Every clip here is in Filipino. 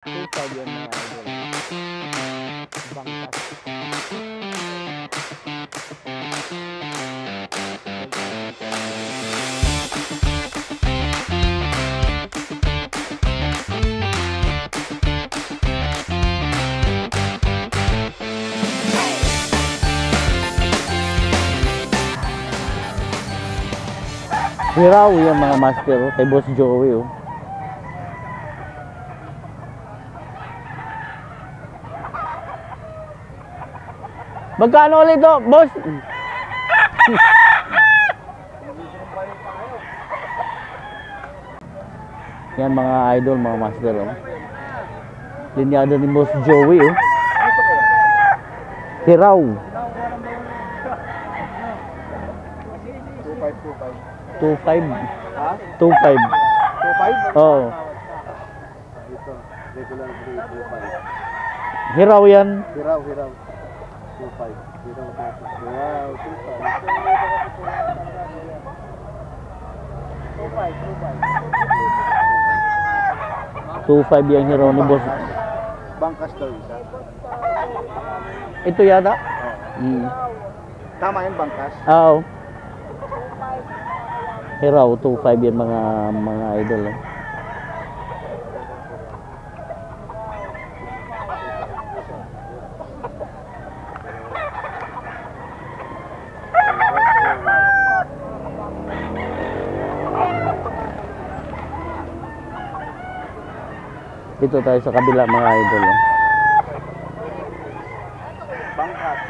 2.5 yan mga idol. Bangkas. Hiraw yan mga master kay Boss Joey oh. Magkano ulit to, boss? Yan mga idol, mga master oh. Linyado ni Boss Joey oh. Hiraw. 2.5. Ha? 2.5. 2.5? Oo. Ito, regular 3.5. Hiraw yan. Hiraw. 2.5. Hiraw, 2.5. 2.5 yung hiraw ni Boss. Bangkas daw isa. Ito yata? Oo. Tama yun, bangkas? Oo. Hiraw, 2.5 yan mga idol oh. Dito tayo sa kabila mga idol oh. Bangkas.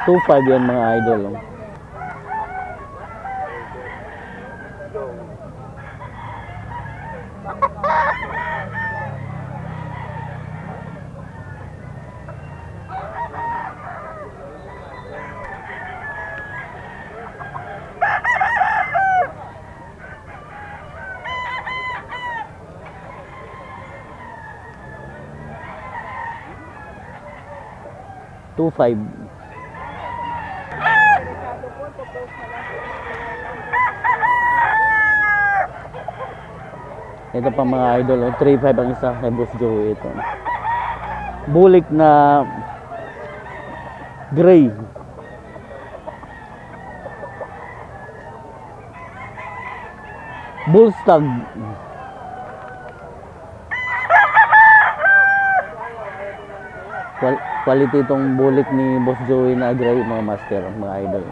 2.5 yan mga idol oh. $2.5. Ito pa mga idol, 3.5 ang isa kay Boss Joey ito. Bulik na gray. Bullstag. Quality itong bulik ni Boss Joey na gray mga master, mga idol.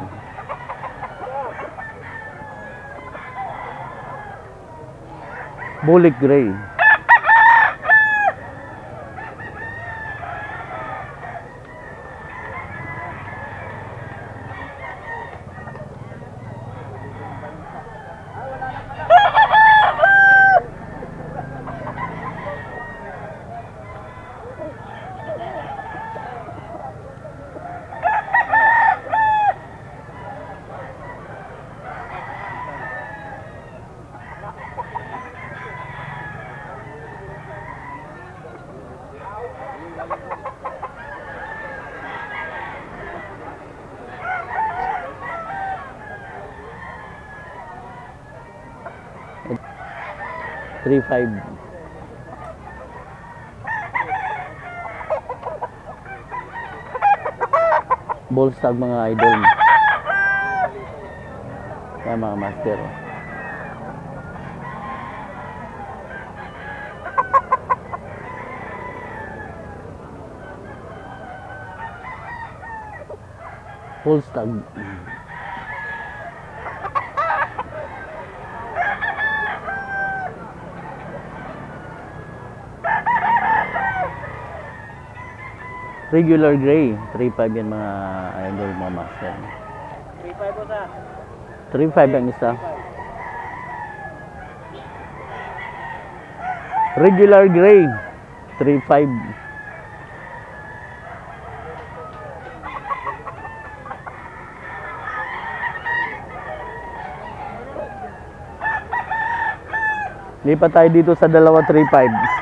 Bulik gray. $3.5. Bullstag mga idol. Kaya mga master. Bullstag. Regular gray, 3.5 yan mga idol, mga master. 3.5 po sa? 3.5 ang isa. Regular gray, 3.5. Lipat tayo dito sa dalawa 3.5.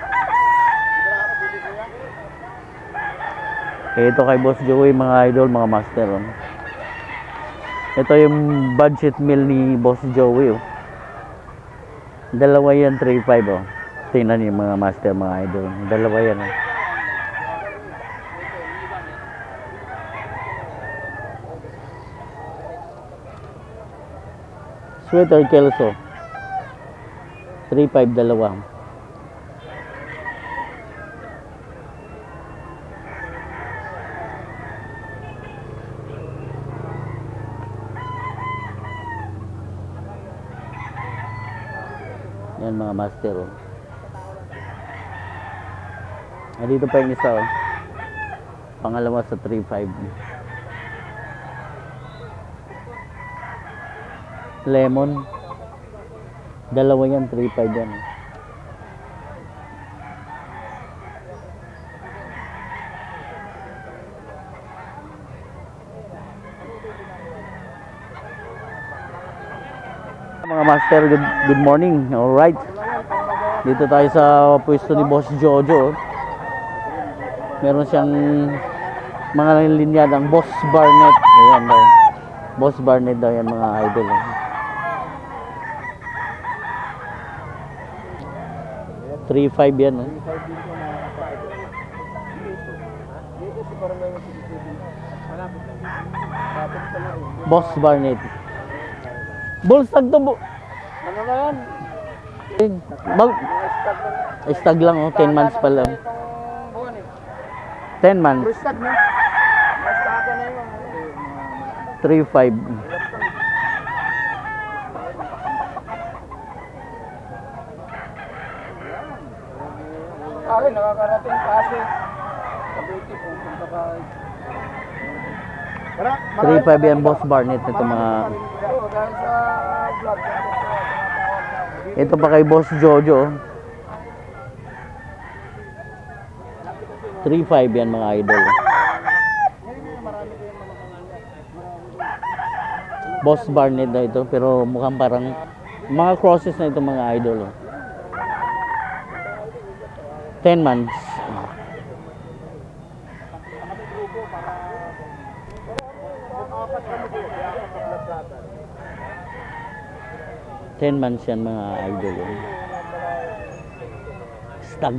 Ito kay Boss Joey mga idol, mga master. Ito yung budget meal ni Boss Joey oh. Dalawa yan, 3.5 oh. Tingnan yung mga master, mga idol. Dalawa yan oh. Sweater Kelso. 3.5 dalawa. Yan mga master oh. Dito pa yung isa oh. Pangalawa sa 3.5. Lemon. Dalawa yan, 3.5 yan. Mga master, good morning. All right. Dito tayo sa pwesto ni Boss Jojo. Meron siyang mga linya ng Boss Barnett. Ayan daw. Boss Barnett daw yan mga idol. 3.5 yan. Boss Barnett. Bullstag to. Ano na yan? Stag lang oh, 10 months pa lang. 10 months. Stag na. Basta ka na yun. 3.5. Akin, nakakarating kasi. Kabuti po, punta ka. 3.5 yan, Boss Barnett. Ito mga... Dahil sa vlog. Ito pa kay Boss Jojo. 3.5 yan mga idol. Boss Barnett daw ito, pero mukhang parang mga crosses na ito mga idol. 10 months. Ten months yan mga idol. Stag.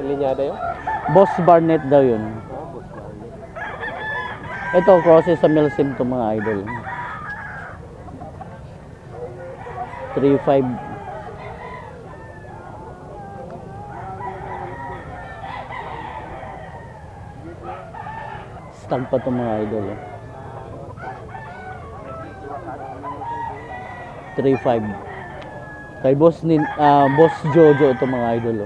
Linyada yun? Boss Barnett daw yun. Ito, crosses sa Milsim to mga idol. 3.5. Stag pa to mga idol. 3.5. Kay Boss Jojo ito mga idol.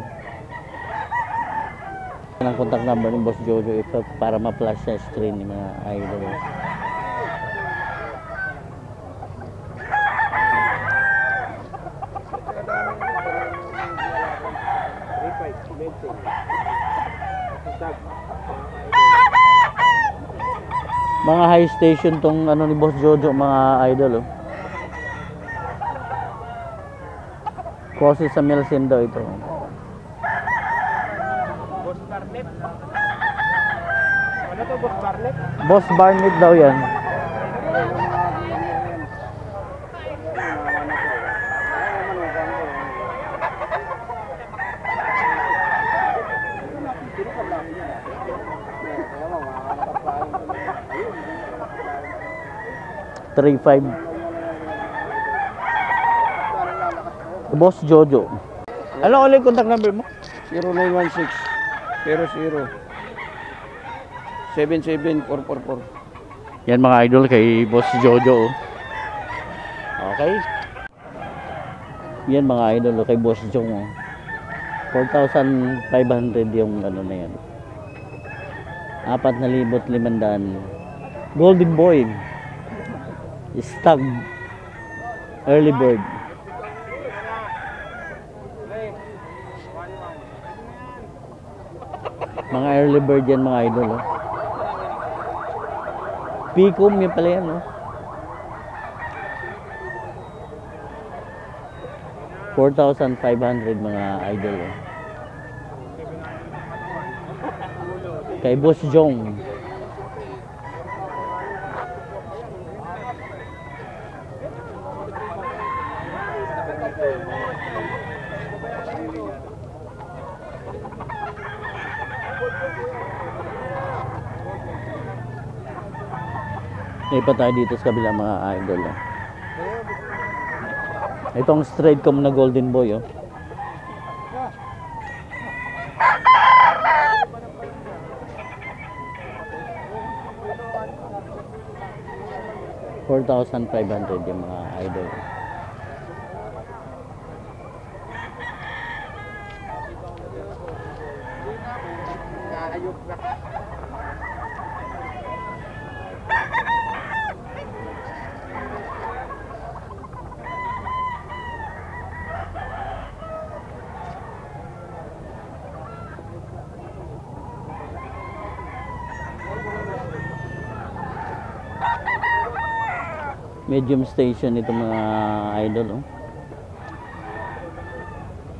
Ang contact number ni Boss Jojo para ma-flash sa screen ni mga idol. Mga high station tong ano ni Boss Jojo mga idol. Crosses sa Milsim daw ito. Boss Barnett. Ano to, Boss Barnett? Boss Barnett daw yan. $3.5. Boss Jojo. Ano ulit contact number mo? 0916 00 77444. Yan mga idol kay Boss Jojo. Okay. Yan mga idol kay Boss Jojo. 4,500 yung ano na yan. 4,500. Golden Boy. Stag. Early bird. Mga early bird yan mga idol. Oh. Picom yun pala yan. Oh. 4,500 mga idol. Kay Boss Jong. May pa tayo dito sa kabila mga idol. Itong straight comb na golden boy, oh. $4,500 yung mga idol. Medium station ito mga idol, oh.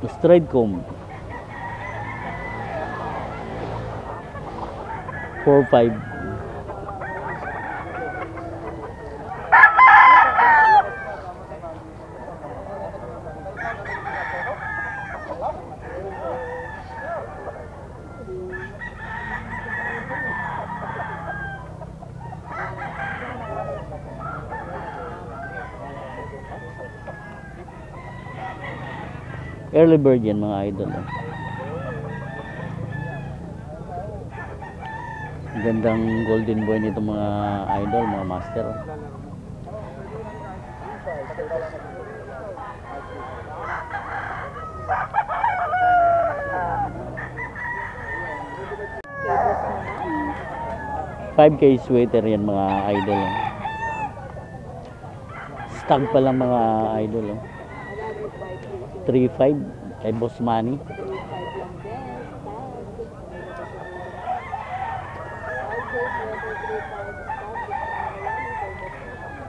Straight comb 4,500. Early bird yan mga idol, oh. Gandang golden boy nito mga idol, mga master, oh. $5K sweater yan mga idol, oh. Stag pa lang mga idol, oh. 3,500 kay Boss Manny.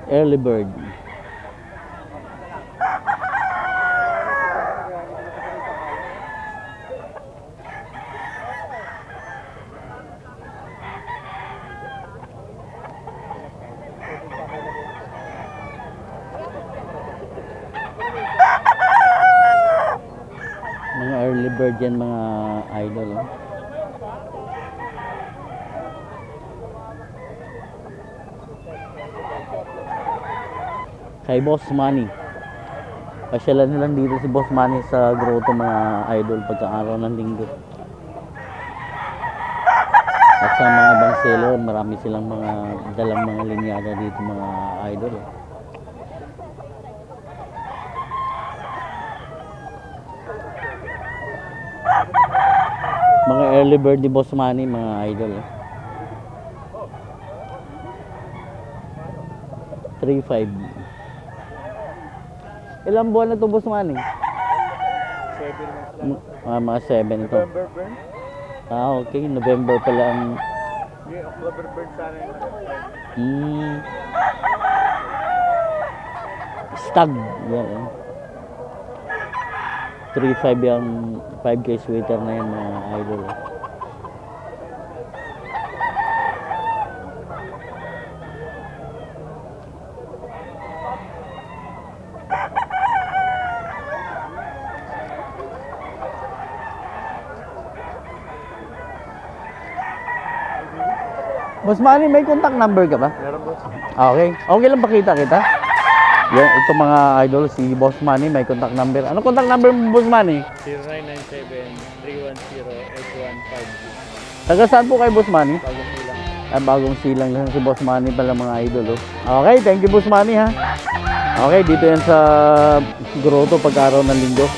Early bird. Mga early bird yan mga idol, oh. Kay Boss Manny. Pasyalan na lang dito si Boss Manny sa grotto mga idol pagka-araw ng linggo. At sa mga ibang seller, marami silang mga dalang mga linyada dito mga idol, oh. Mga early bird ni Boss Manny mga idol, oh. 3,500. Ilang buwan na ito Boss Manny? 7 months lang. Mga 7 ito. November burn? Okay, November pala ang Hindi, October burn sana yung stag yan, eh. 3,500 yung 5K sweater na yan mga idol, eh. Boss Manny, may contact number ka ba? Meron boss. Okay. Okay lang pakita kita. Yan, ito mga idol, si Boss Manny, may contact number. Ano contact number mo, Boss Manny? 0997-310-8150. Taga saan po kayo, Boss Manny? Bagong silang. Bagong silang lang si Boss Manny pala mga idol, oh. Okay, thank you Boss Manny, ha. Okay, dito yan sa grotto pagkaraw ng linggo.